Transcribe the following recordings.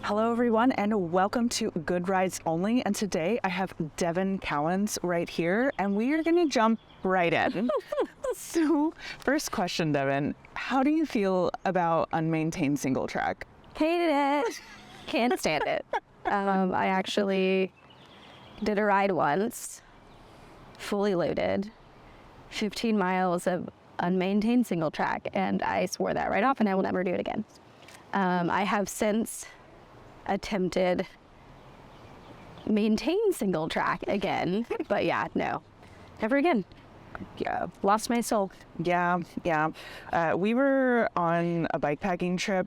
Hello everyone and welcome to Good Rides Only, and today I have Devin Cowens right here and we are going to jump right in. So first question, Devin, how do you feel about unmaintained single track? Hated it. Can't stand it. I actually did a ride once, fully loaded, 15 miles of unmaintained single track, and I swore that right off and I will never do it again. I have since attempted maintain single track again, but yeah, no, never again. Yeah, lost my soul. Yeah. We were on a bikepacking trip,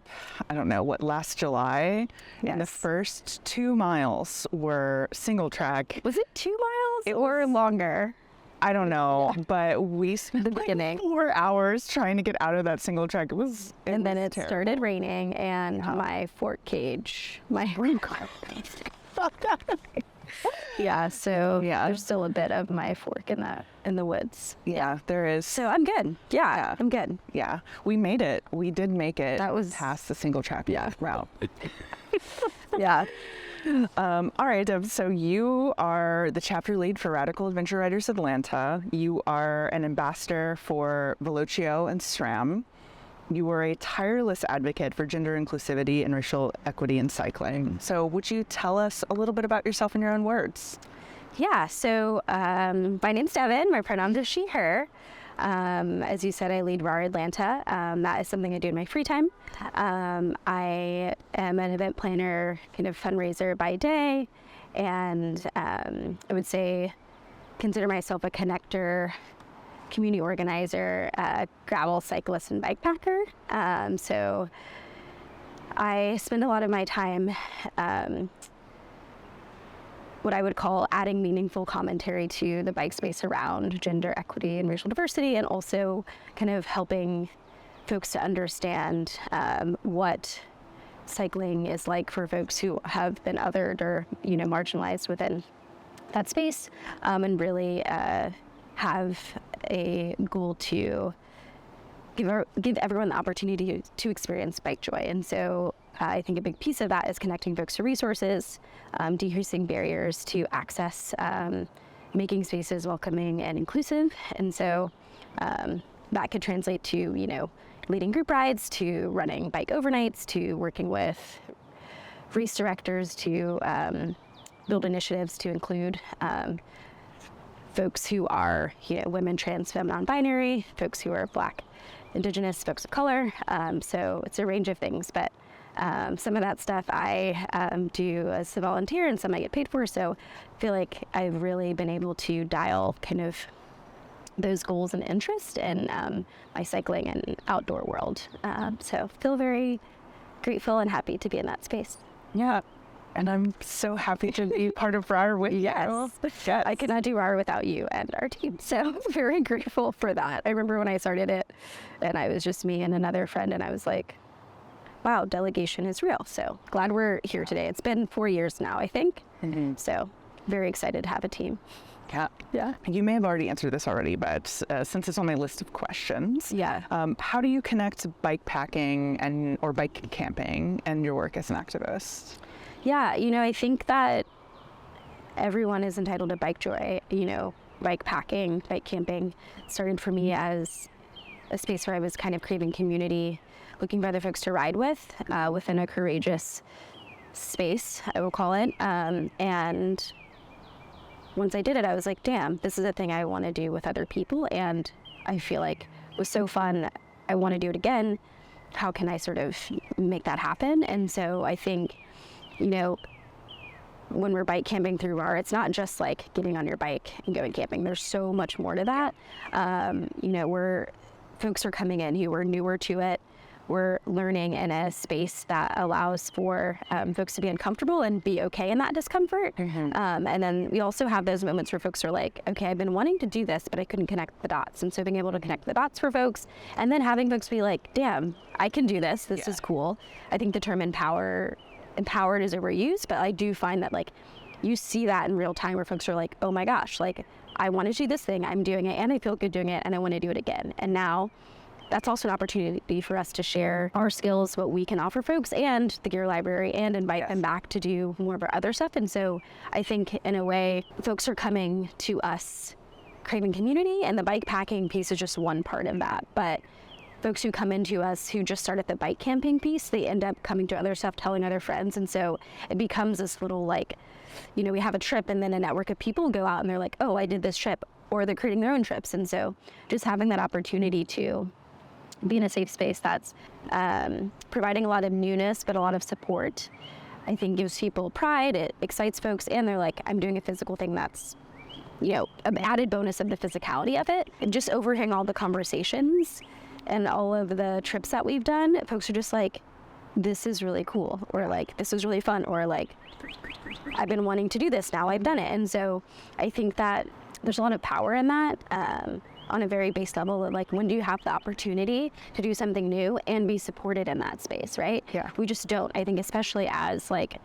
I don't know, last July, and the first 2 miles were single track. Was it 2 miles or longer? I don't know, but we spent the beginning 4 hours trying to get out of that single track. And then it started raining, and my fork cage, yeah. So there's still a bit of my fork in the woods. Yeah, there is. So I'm good. Yeah, I'm good. Yeah, we made it. We did make it. That was past the single track route. Yeah. All right, Dev, so you are the chapter lead for Radical Adventure Riders Atlanta. You are an ambassador for Velocio and SRAM. You are a tireless advocate for gender inclusivity and racial equity in cycling. So would you tell us a little bit about yourself in your own words? Yeah, so my name's Devin. My pronouns are she, her. As you said, I lead RAR Atlanta. That is something I do in my free time. I am an event planner, kind of fundraiser by day, and I would say consider myself a connector, community organizer, gravel cyclist, and bikepacker. So I spend a lot of my time what I would call adding meaningful commentary to the bike space around gender equity and racial diversity, and also kind of helping folks to understand what cycling is like for folks who have been othered or, marginalized within that space, and really have a goal to give everyone the opportunity to experience bike joy. And so I think a big piece of that is connecting folks to resources, decreasing barriers to access, making spaces welcoming and inclusive. And so that could translate to, leading group rides, to running bike overnights, to working with race directors, to build initiatives to include folks who are, women, trans, femme, non-binary, folks who are Black, Indigenous, folks of color. So it's a range of things, but some of that stuff I do as a volunteer and some I get paid for. So I feel like I've really been able to dial kind of those goals and interest in my cycling and outdoor world. So feel very grateful and happy to be in that space. Yeah. And I'm so happy to be part of RAR with you. Yes. I could not do RAR without you and our team. So very grateful for that. I remember when I started it and I was just me and another friend, and I was like, wow, delegation is real. So glad we're here today. It's been 4 years now, I think. Mm-hmm. So very excited to have a team. Yeah. You may have already answered this already, but since it's on my list of questions, how do you connect bike packing or bike camping and your work as an activist? Yeah, I think that everyone is entitled to bike joy. Bike packing, bike camping started for me as a space where I was kind of craving community, looking for other folks to ride with, within a courageous space, I will call it. And once I did it, I was like, damn, this is a thing I want to do with other people. And I feel like it was so fun. I want to do it again. How can I sort of make that happen? And so I think, when we're bike camping through RAR, it's not just like getting on your bike and going camping. There's so much more to that. Folks are coming in who are newer to it. We're learning in a space that allows for folks to be uncomfortable and be okay in that discomfort. Mm-hmm. And then we also have those moments where folks are like, okay, I've been wanting to do this, but I couldn't connect the dots. And so being able to connect the dots for folks, and then having folks be like, damn, I can do this. This is cool. I think the term empowered is overused, but I do find that you see that in real time where folks are like, oh my gosh, I want to do this thing, I'm doing it, and I feel good doing it, and I want to do it again. And now that's also an opportunity for us to share our skills, what we can offer folks and the gear library, and invite them back to do more of our other stuff. And so I think in a way, folks are coming to us craving community, and the bike packing piece is just one part of that. But folks who come into us who just start at the bike camping piece, they end up coming to other stuff, telling other friends. And so it becomes this little like, we have a trip and then a network of people go out and they're like, oh, I did this trip, or they're creating their own trips. And so just having that opportunity to be in a safe space that's providing a lot of newness, but a lot of support, I think gives people pride. It excites folks, and they're like, I'm doing a physical thing that's, an added bonus of the physicality of it. And just overhang all the conversations and all of the trips that we've done, folks are just like, this is really cool, or like, this is really fun, or like, I've been wanting to do this, now I've done it. And so I think that there's a lot of power in that on a very base level of like, when do you have the opportunity to do something new and be supported in that space, right? Yeah. We just don't, I think, especially as like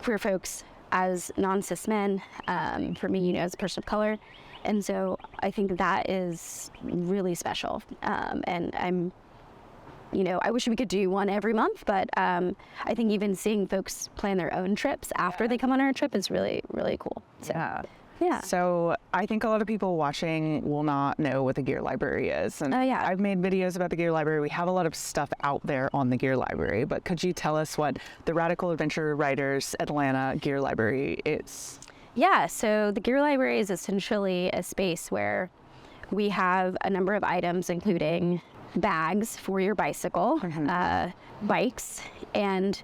queer folks, as non-cis men, for me, as a person of color. And so I think that is really special. And I'm, I wish we could do one every month, but I think even seeing folks plan their own trips after they come on our trip is really, really cool. So, yeah. So I think a lot of people watching will not know what the gear library is. And I've made videos about the gear library. We have a lot of stuff out there on the gear library, but could you tell us what the Radical Adventure Riders Atlanta Gear Library is? Yeah, so the gear library is essentially a space where we have a number of items, including bags for your bicycle, bikes, and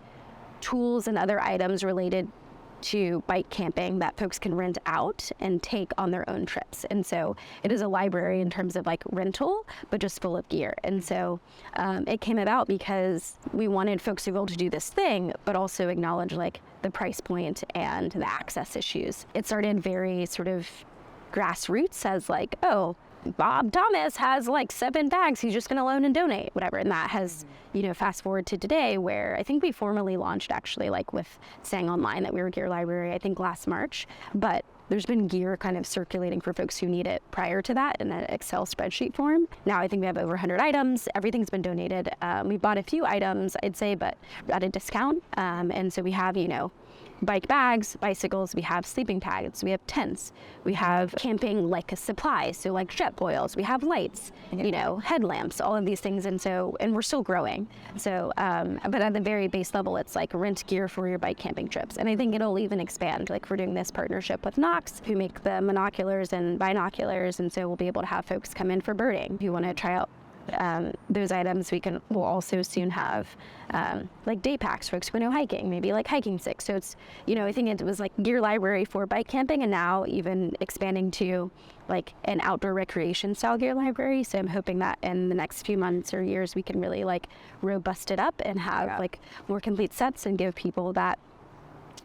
tools and other items related to bike camping that folks can rent out and take on their own trips. And so it is a library in terms of like rental, but just full of gear. And so it came about because we wanted folks to be able to do this thing, but also acknowledge like the price point and the access issues. It started very sort of grassroots as like, oh, Bob Thomas has like 7 bags he's just going to loan and donate, whatever. And that has, fast forward to today, where I think we formally launched actually like with saying online that we were a gear library, I think last March, but there's been gear kind of circulating for folks who need it prior to that in an Excel spreadsheet form. Now I think we have over 100 items. Everything's been donated. We bought a few items, I'd say, but at a discount. And so we have, bike bags, bicycles, we have sleeping pads, we have tents, we have camping like a supply, so like jet oils, we have lights, headlamps, all of these things. And we're still growing. So, but at the very base level, it's like rent gear for your bike camping trips. And I think it'll even expand, like we're doing this partnership with Knox, who make the monoculars and binoculars. And so we'll be able to have folks come in for birding who want to try out those items. We'll also soon have like day packs for folks who know hiking, maybe like hiking sticks. So it's, I think it was like gear library for bike camping, and now even expanding to like an outdoor recreation style gear library. So I'm hoping that in the next few months or years, we can really like robust it up and have like more complete sets and give people that,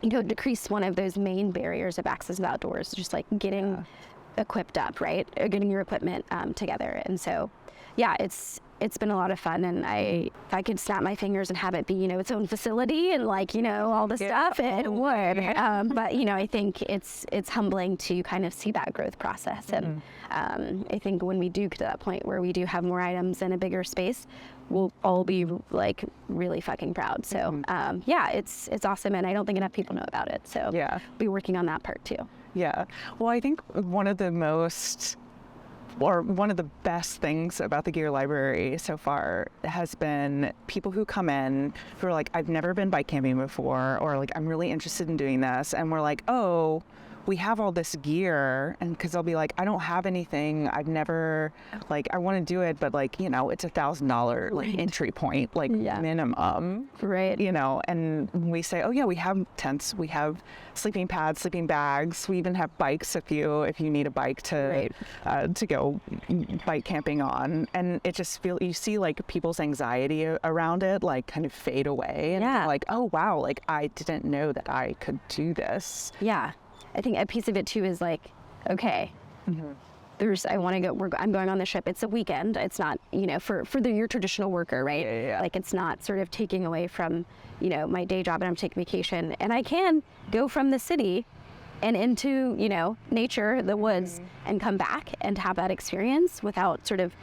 decrease one of those main barriers of access to the outdoors, just like getting equipped up, right? Or getting your equipment together. And so it's been a lot of fun, and if I could snap my fingers and have it be, its own facility and like, all the stuff, it would. But, I think it's humbling to kind of see that growth process. And I think when we do get to that point where we do have more items in a bigger space, we'll all be like really fucking proud. So it's awesome, and I don't think enough people know about it. So we'll be working on that part too. Yeah. Well, I think one of the best things about the gear library so far has been people who come in who are like, I've never been bike camping before, or like, I'm really interested in doing this. And we're like, oh, we have all this gear. And because they'll be like, I don't have anything. I've never, like, I want to do it, but like, it's $1,000 like entry point, like minimum. Right. And we say, oh yeah, we have tents, we have sleeping pads, sleeping bags. We even have bikes if you need a bike to go bike camping on. And it just you see like people's anxiety around it, like kind of fade away. And they're like, oh wow, like I didn't know that I could do this. Yeah. I think a piece of it too is like, okay, I want to go, I'm going on the trip. It's a weekend. It's not, for your traditional worker, right? Yeah. Like it's not sort of taking away from, my day job, and I'm taking vacation, and I can go from the city and into, nature, the woods, and come back and have that experience without sort of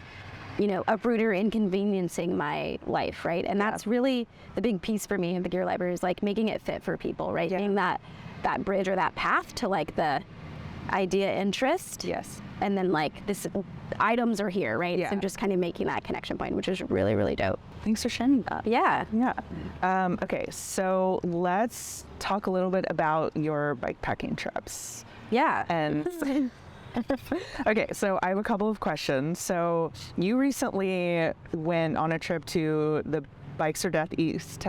uproot or inconveniencing my life, right? And that's really the big piece for me in the gear library, is like making it fit for people, right? Being that bridge or that path to like the idea interest. Yes. And then like this items are here, right? Yeah. So just kind of making that connection point, which is really, really dope. Thanks for sharing that. Yeah. Yeah. Okay, so let's talk a little bit about your bikepacking trips. Yeah. And okay, so I have a couple of questions. So you recently went on a trip to the Bikes or Death East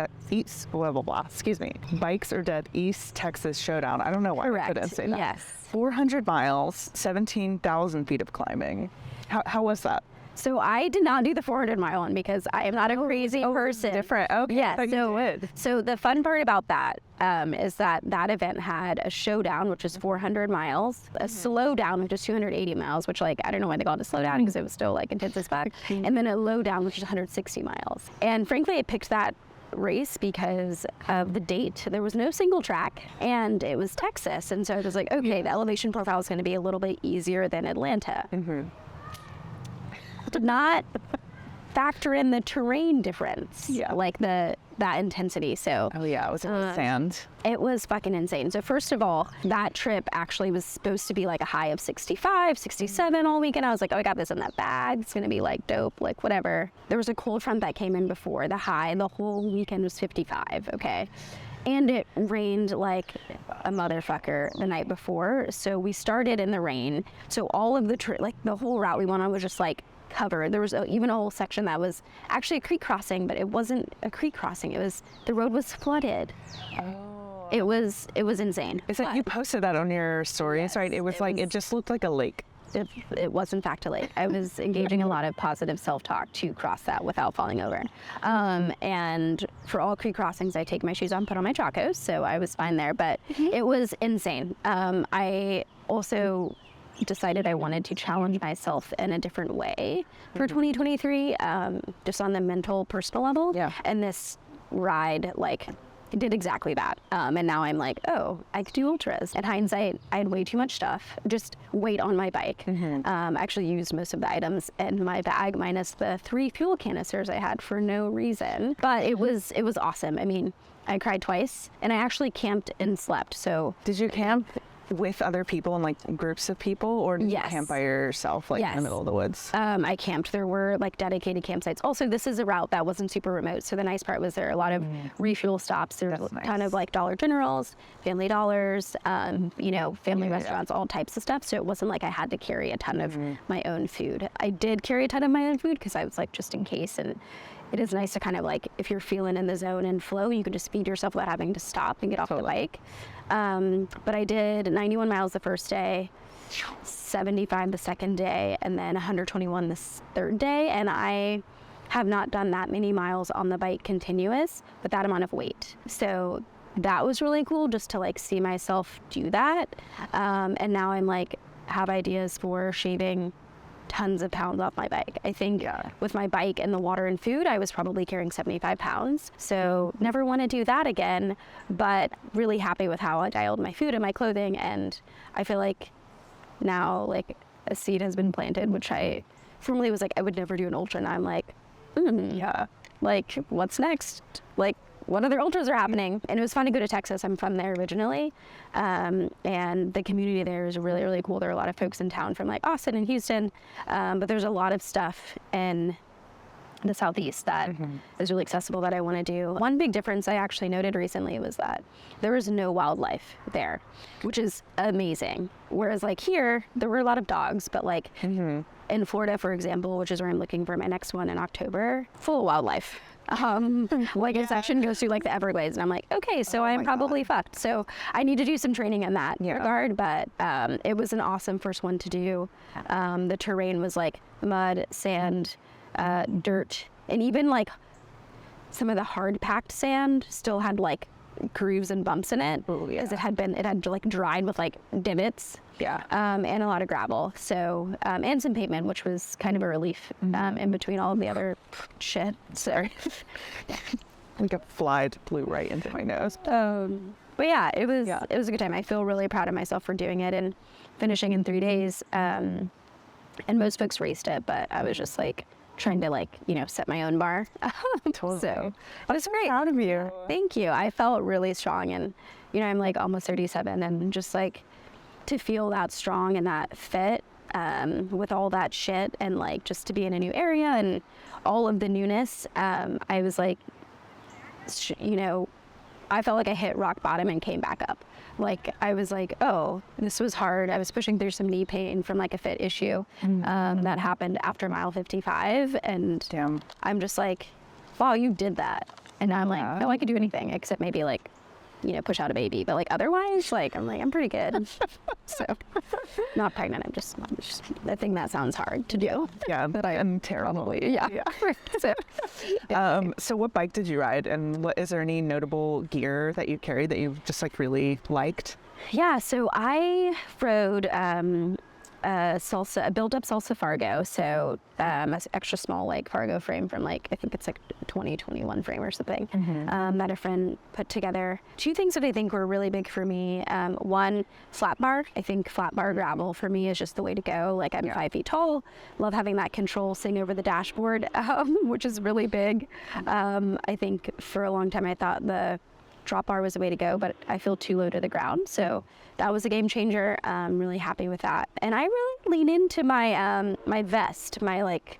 blah blah blah. Excuse me. Bikes or Death East Texas Showdown. I don't know why Correct. I couldn't say that. Yes. 400 miles, 17,000 feet of climbing. How was that? So I did not do the 400-mile one because I am not a crazy person. Different. Okay. Yeah. I thought you did. So the fun part about that is that event had a showdown, which is 400 miles, a slow down, which is 280 miles, which like, I don't know why they called it a slow down because it was still like intense as fuck. And then a low down, which is 160 miles. And frankly, I picked that race because of the date. There was no single track and it was Texas. And so I was like, okay, the elevation profile is going to be a little bit easier than Atlanta. Did not factor in the terrain difference, like that intensity. So Oh yeah, it was in the sand. it was fucking insane. So first of all, that trip actually was supposed to be like a high of 65, 67 all weekend. I was like, oh, I got this in that bag. It's gonna be like dope, like whatever. There was a cold front that came in before the high. The whole weekend was 55, okay? And it rained like a motherfucker the night before. So we started in the rain. So all of like the whole route we went on was just like covered. There was even a whole section that was actually a creek crossing, but it wasn't a creek crossing. The road was flooded. Oh. It was insane. Is that you posted that on your stories, right? It was like it just looked like a lake. It was in fact a lake. I was engaging a lot of positive self-talk to cross that without falling over. And for all creek crossings, I take my shoes off, put on my Chacos, so I was fine there. But it was insane. I also decided I wanted to challenge myself in a different way for 2023, just on the mental, personal level. Yeah. And this ride, like, it did exactly that. And now I'm like, oh, I could do ultras. In hindsight, I had way too much stuff, just weight on my bike. I actually used most of the items in my bag, minus the 3 fuel canisters I had for no reason. But it was awesome. I mean, I cried twice, and I actually camped and slept. So did you camp with other people and like groups of people, or did you camp by yourself, like in the middle of the woods? I camped. There were like dedicated campsites. Also, this is a route that wasn't super remote, so the nice part was there are a lot of refuel stops. There's a ton of like Dollar Generals, Family Dollars, family restaurants, all types of stuff. So it wasn't like I had to carry a ton of my own food. I did carry a ton of my own food because I was like, just in case. And it is nice to kind of like, if you're feeling in the zone and flow, you can just feed yourself without having to stop and get off the bike. But I did 91 miles the first day, 75 the second day, and then 121 the third day. And I have not done that many miles on the bike continuous with that amount of weight. So that was really cool just to like see myself do that. And now I'm like, have ideas for shaving tons of pounds off my bike. I think with my bike and the water and food, I was probably carrying 75 pounds. So never want to do that again, but really happy with how I dialed my food and my clothing. And I feel like now like a seed has been planted, which I formerly was like, I would never do an ultra. And I'm like, like what's next? Like, what other ultras are happening? And it was fun to go to Texas. I'm from there originally. And the community there is really, really cool. There are a lot of folks in town from like Austin and Houston. But there's a lot of stuff in the Southeast that is really accessible that I want to do. One big difference I actually noted recently was that there was no wildlife there, which is amazing. Whereas like here, there were a lot of dogs, but like in Florida, for example, which is where I'm looking for my next one in October, full of wildlife. Like a section goes through like the Everglades, and I'm like, okay, so I'm probably fucked. So I need to do some training in that regard, but it was an awesome first one to do. The terrain was like mud, sand, dirt, and even like some of the hard packed sand still had like grooves and bumps in it because it had like dried with like divots. And a lot of gravel. So, and some pavement, which was kind of a relief in between all of the other shit. Sorry. Like a fly blew right into my nose. But yeah, it was a good time. I feel really proud of myself for doing it and finishing in 3 days. And most folks raced it, but I was just like trying to like, you know, set my own bar. Totally. So it was great. Proud of you. Thank you. I felt really strong, and you know, I'm like almost 37, and just like to feel that strong and that fit with all that shit, and like just to be in a new area and all of the newness. I was like, you know, I felt like I hit rock bottom and came back up. Like I was like, oh, this was hard. I was pushing through some knee pain from like a fit issue that happened after mile 55, and Damn. I'm just like, wow, you did that. And I'm like, oh, I could do anything except maybe like, you know, push out a baby, but like otherwise, like I'm pretty good. So not pregnant. I'm just I think that sounds hard to do. Yeah, But I am terrible. probably, yeah. So what bike did you ride, and what is there any notable gear that you carried that you just like really liked? Yeah, so I rode a built-up Salsa Fargo, so an extra small like Fargo frame from like, I think it's like 2021 frame or something, that a friend put together. Two things that I think were really big for me. One, flat bar. I think flat bar gravel for me is just the way to go. Like I'm 5 feet tall, love having that control sitting over the dashboard, which is really big. I think for a long time I thought the drop bar was the way to go, but I feel too low to the ground. So that was a game changer. I'm really happy with that. And I really lean into my my vest, my like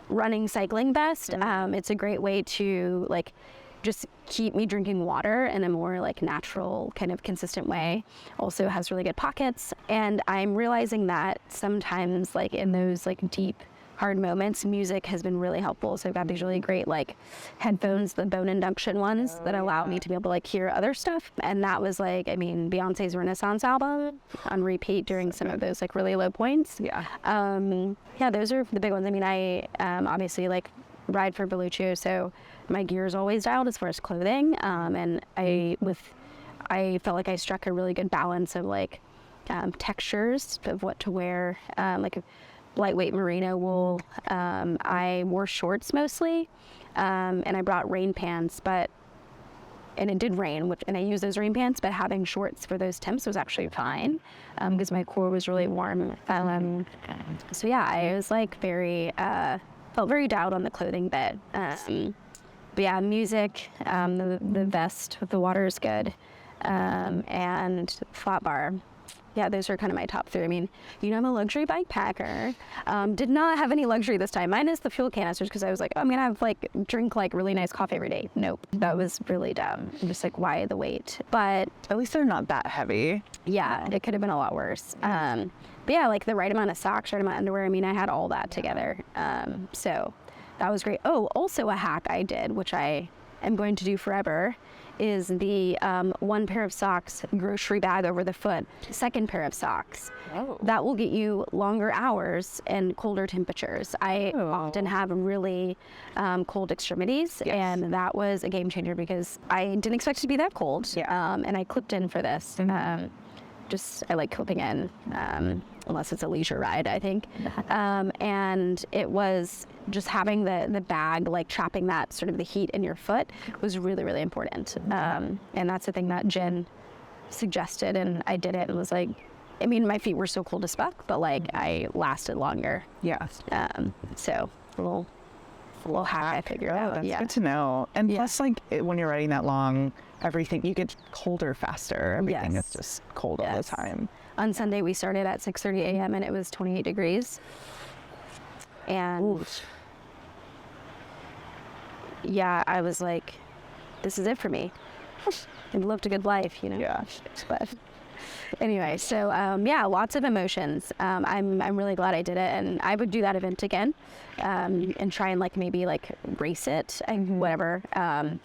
running cycling vest. It's a great way to like just keep me drinking water in a more like natural kind of consistent way. Also has really good pockets. And I'm realizing that sometimes like in those like deep hard moments, music has been really helpful. So I've got these really great like headphones, the bone induction ones that allow me to be able to like hear other stuff. And that was like, I mean, Beyonce's Renaissance album on repeat during some of those like really low points. Yeah. Yeah, those are the big ones. I mean, I obviously like ride for Velocio, so my gear is always dialed as far as clothing. And I felt like I struck a really good balance of like textures of what to wear, like lightweight merino wool. I wore shorts mostly, and I brought rain pants, and it did rain, and I used those rain pants, but having shorts for those temps was actually fine, because my core was really warm. So yeah, I was like felt very dialed on the clothing bit. But yeah, music, the vest with the water is good, and flat bar. Yeah, those are kind of my top three. I mean, you know, I'm a luxury bike packer. Did not have any luxury this time, minus the fuel canisters, because I was like, oh, I'm gonna have drink really nice coffee every day. Nope, that was really dumb. I'm just like, why the weight? But at least they're not that heavy. Yeah, it could have been a lot worse. But yeah, like the right amount of socks, right amount of underwear. I mean, I had all that together. So that was great. Oh, also a hack I did, which I am going to do forever, is the one pair of socks grocery bag over the foot, second pair of socks. Oh. That will get you longer hours and colder temperatures. I often have really cold extremities, and that was a game changer because I didn't expect it to be that cold. And I clipped in for this. I like clipping in, unless it's a leisure ride, I think. And it was just having the bag, like trapping that sort of the heat in your foot was really, really important. And that's the thing that Jen suggested, and I did it and was like, I mean, my feet were so cold as fuck, but like I lasted longer. Yeah. So a little hack I figured out. That's good to know. And plus, like when you're riding that long, everything, you get colder faster. Everything is just cold all the time. On Sunday, we started at 6:30 a.m. and it was 28 degrees. And yeah, I was like, this is it for me. I've lived a good life, you know. Yeah. But anyway, so yeah, lots of emotions. I'm really glad I did it, and I would do that event again, and try and like maybe like race it and whatever.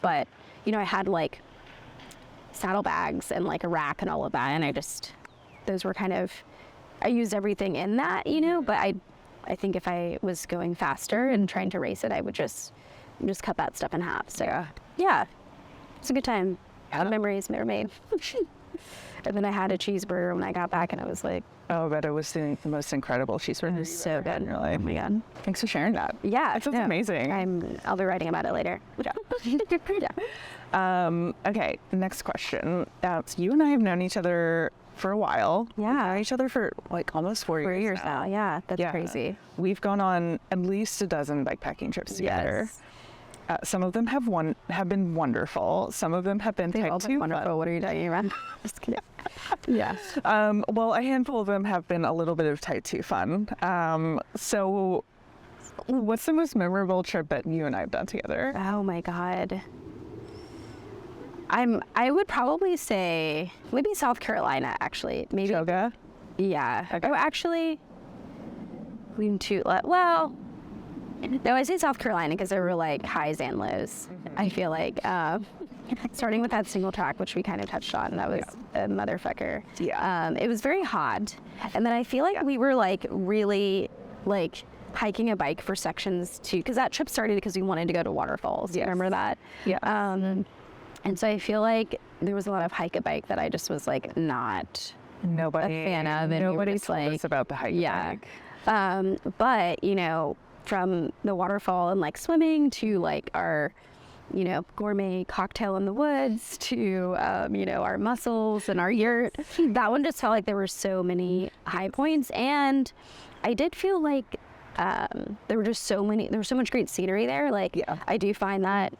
But you know, I had like saddlebags and like a rack and all of that, and those were kind of, I used everything in that, you know. But I think if I was going faster and trying to race it, I would just cut that stuff in half. So yeah, it's a good time. Memories never made. And then I had a cheeseburger when I got back, and I was like, oh, but it was the most incredible cheeseburger. It was so good. Oh my God. Thanks for sharing that. Yeah. It sounds amazing. I'll be writing about it later. Okay, next question. So you and I have known each other for a while. Yeah. We've known each other for like almost 4 years. 4 years now. Yeah, that's Yeah. crazy. We've gone on at least a dozen bikepacking trips together. Yes. Some of them have been wonderful. Some of them have been They've all type been 2 wonderful. fun. What are you talking about? Just kidding. Yeah. Well, a handful of them have been a little bit of type 2 fun. So what's the most memorable trip that you and I have done together? Oh my God. I would probably say maybe South Carolina, actually. Maybe. Yoga? Yeah. Okay. Oh, actually, well, no, I say South Carolina because there were like highs and lows. I feel like starting with that single track, which we kind of touched on, that was a motherfucker. Yeah. It was very hot, and then I feel like we were like really like hiking a bike for sections too, because that trip started because we wanted to go to waterfalls. Yes. Remember that? Yeah. And so I feel like there was a lot of hike a bike that I just was like not Nobody, a fan of, and we were nobody just told like, us about the hike. yeah. But you know, from the waterfall and like swimming to like our, you know, gourmet cocktail in the woods to you know, our mussels and our yurt, that one just felt like there were so many high points, and I did feel like there was so much great scenery there. Like, Yeah. I do find that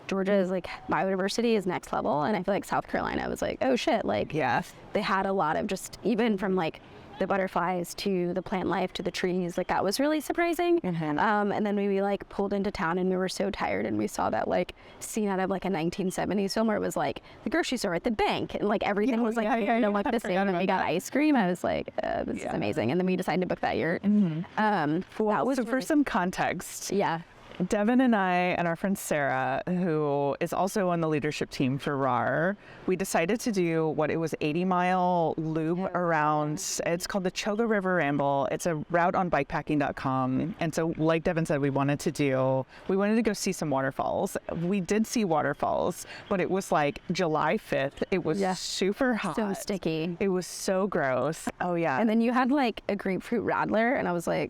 Georgia's like biodiversity is next level, and I feel like South Carolina was like, oh shit, like Yeah. they had a lot of just, even from like the butterflies to the plant life to the trees, like that was really surprising. And then we like pulled into town and we were so tired, and we saw that like scene out of like a 1970s film where it was like the grocery store at the bank, and like everything was like like I the same, forgot and we about got ice cream. I was like, this is amazing. And then we decided to book that yurt. That was So for some context, yeah. Devin and I and our friend Sarah, who is also on the leadership team for RAR, we decided to do what it was 80-mile loop around. It's called the Choga River Ramble. It's a route on bikepacking.com. And so like Devin said, we wanted to go see some waterfalls. We did see waterfalls, but it was like July 5th. It was super hot. So sticky. It was so gross. Oh yeah. And then you had like a grapefruit radler, and I was like,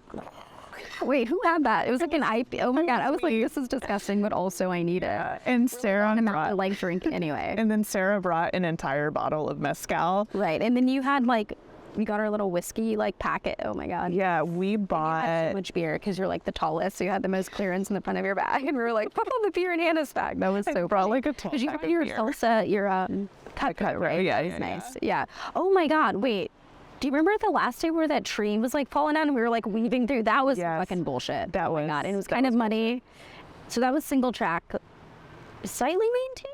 wait, who had that? It was like an IP. Oh my God. I was like, this is disgusting, but also I need it. And Sarah I like drink anyway. And then Sarah brought an entire bottle of mezcal. Right. And then you had like, we got our little whiskey like packet. Oh my God. Yeah, we bought So much beer because you're like the tallest, so you had the most clearance in the front of your bag, and we were like, put all the beer in Hannah's bag. That was so brought funny. like a tall Because you bag had of your beer. salsa, your cut, right? Yeah, That was yeah, nice. Yeah. Oh my God. Wait. Do you remember the last day where that tree was like falling down and we were like weaving through? That was fucking bullshit. That was. God. And it was kind of muddy. So that was single track, slightly maintained.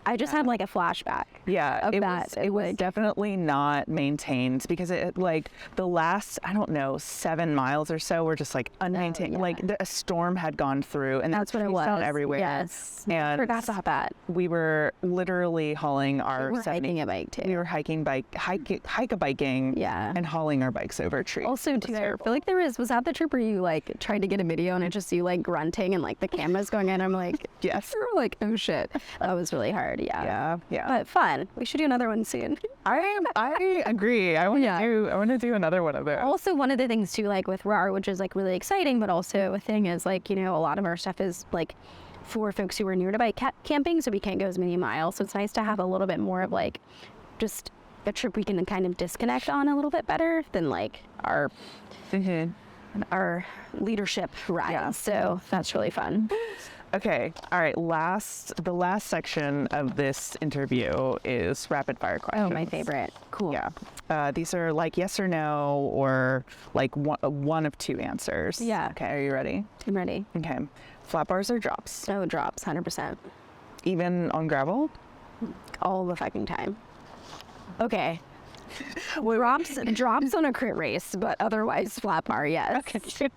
I just had like a flashback. Yeah, of it that. was, it was definitely not maintained because it like the last, I don't know, 7 miles or so were just like unmaintained. yeah. Like a storm had gone through, and That's what it trees was. fell everywhere. Yes. And Forgot about that. we were literally hauling our We were hiking a bike too. We were hike-a-biking, Yeah. and hauling our bikes over trees. Also, too, I feel like was that the trip where you like tried to get a video and it just you like grunting and like the camera's going in? I'm like, Yes. we were like, oh shit, that was really hard. Yeah. But fun. We should do another one soon. I agree. I want to do another one of those. Also, one of the things too, like with RAR, which is like really exciting, but also a thing is like, you know, a lot of our stuff is like for folks who are near to bike camping, so we can't go as many miles. So it's nice to have a little bit more of like just a trip we can kind of disconnect on a little bit better than like our leadership rides. Yeah. So that's really fun. Okay. All right. The last section of this interview is rapid fire questions. Oh, my favorite. Cool. Yeah. These are like yes or no, or like one of two answers. Yeah. Okay. Are you ready? I'm ready. Okay. Flat bars or drops? No drops, 100%. Even on gravel? All the fucking time. Okay. Drops on a crit race, but otherwise flat bar, yes. Okay.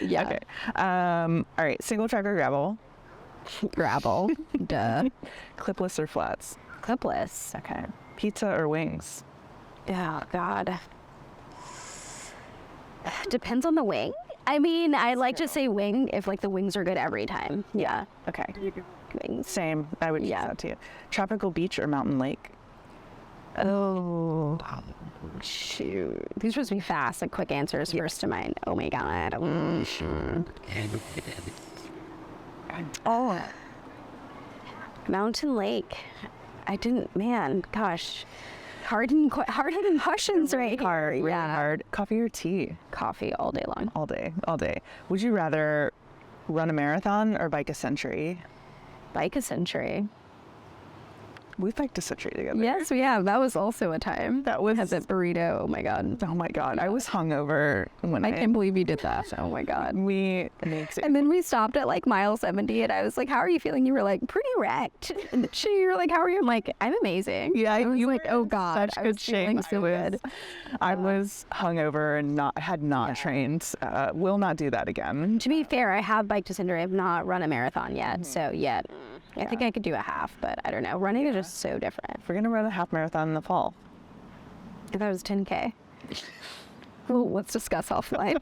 Yeah. Okay. All right. Single track or gravel? Gravel. Duh. Clipless or flats? Clipless. Okay. Pizza or wings? Oh, God. Depends on the wing. I mean, I like to say wing if like the wings are good every time. Yeah. Okay. Wings. Same. I would use that too. Tropical beach or mountain lake? Oh, shoot. These are supposed to be fast, like quick answers first to mind. Oh my God. Oh. Mountain Lake. Gosh. hard-hitting questions right here. Really hard. Coffee or tea? Coffee all day long. All day. Would you rather run a marathon or bike a century? Bike a century. We've biked a century together. Yes, we have. That was also a time. That was... Had that burrito. Oh, my God. Oh, my God. I was hungover when I can't believe you did that. Oh, my God. We... And then we stopped at like mile 70 and I was like, how are you feeling? You were like, pretty wrecked. And you were like, how are you? I'm like, I'm amazing. Yeah, I was you like, oh God. Such good shape. So good. I was hungover and had not trained. Will not do that again. To be fair, I have biked a cinder. I have not run a marathon yet. So yet, I think I could do a half, but I don't know. Running is just so different. We're going to run a half marathon in the fall. If I was 10K. Well, let's discuss offline.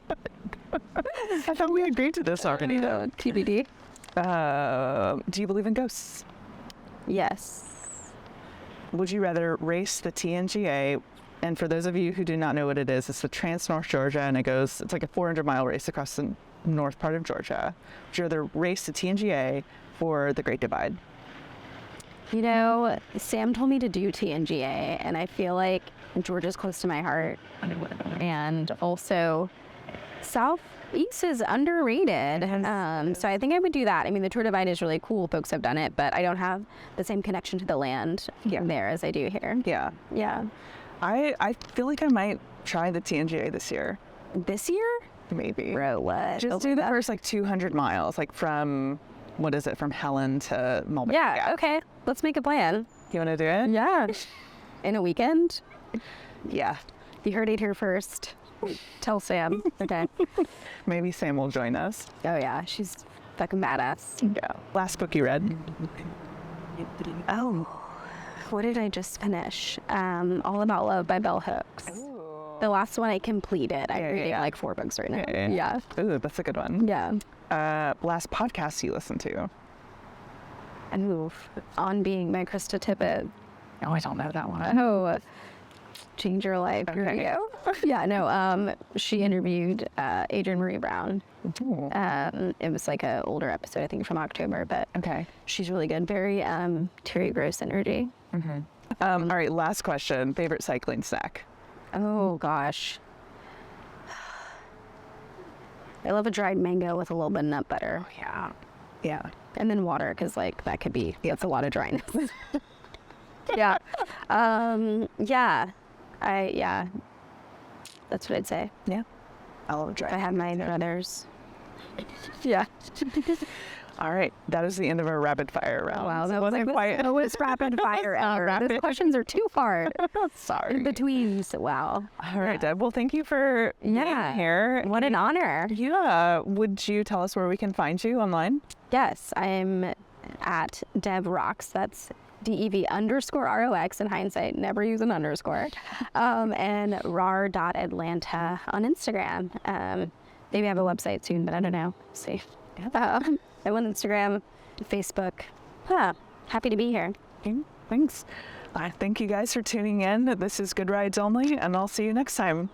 I thought we agreed to this already. TBD. Do you believe in ghosts? Yes. Would you rather race the TNGA? And for those of you who do not know what it is, it's the Trans-North Georgia, and it's like a 400-mile race across the north part of Georgia. Would you rather race the TNGA or the Great Divide? You know, Sam told me to do TNGA, and I feel like Georgia's close to my heart. And also, Southeast is underrated. So I think I would do that. I mean, the Tour Divide is really cool. Folks have done it, but I don't have the same connection to the land there as I do here. Yeah. Yeah. I feel like I might try the TNGA this year. This year? Maybe. Bro, what? Just do the first 200 miles, from... What is it, from Helen to Mulberry? Yeah, okay. Let's make a plan. You want to do it? Yeah. In a weekend? Yeah. You heard it here first. Tell Sam. Okay. Maybe Sam will join us. Oh, yeah. She's fucking badass. Yeah. Last book you read? Oh. What did I just finish? All About Love by Bell Hooks. Ooh. The last one I completed. I'm reading 4 books right now. Yeah. Ooh, that's a good one. Yeah. Last podcast you listened to? Ooh, On Being by Krista Tippett. Oh, I don't know that one. Oh, Change Your Life. Okay. Yeah, no, she interviewed Adrienne Marie Brown. Ooh. It was like an older episode, I think, from October, but Okay. she's really good. Very Terry Gross energy. Mm-hmm. All right, last question. Favorite cycling snack? Oh, gosh. I love a dried mango with a little bit of nut butter. Oh, yeah. Yeah. And then water, because that could be, that's a lot of dryness. Yeah. Yeah. That's what I'd say. Yeah. I love a dry. If I had my brothers. Yeah. All right. That is the end of our rapid fire round. Oh, wow. That wasn't quite. That was rapid fire ever. Those questions are too hard. Sorry. In betweens. Wow. All right, Deb. Well, thank you for being here. What an honor. Yeah. Would you tell us where we can find you online? Yes. I'm at Deb Rocks. That's DEV_ROX in hindsight. Never use an underscore. And rar.atlanta on Instagram. Maybe I have a website soon, but I don't know. See. I'm on Instagram, Facebook. Happy to be here. Okay, thanks. Thank you guys for tuning in. This is Good Rides Only, and I'll see you next time.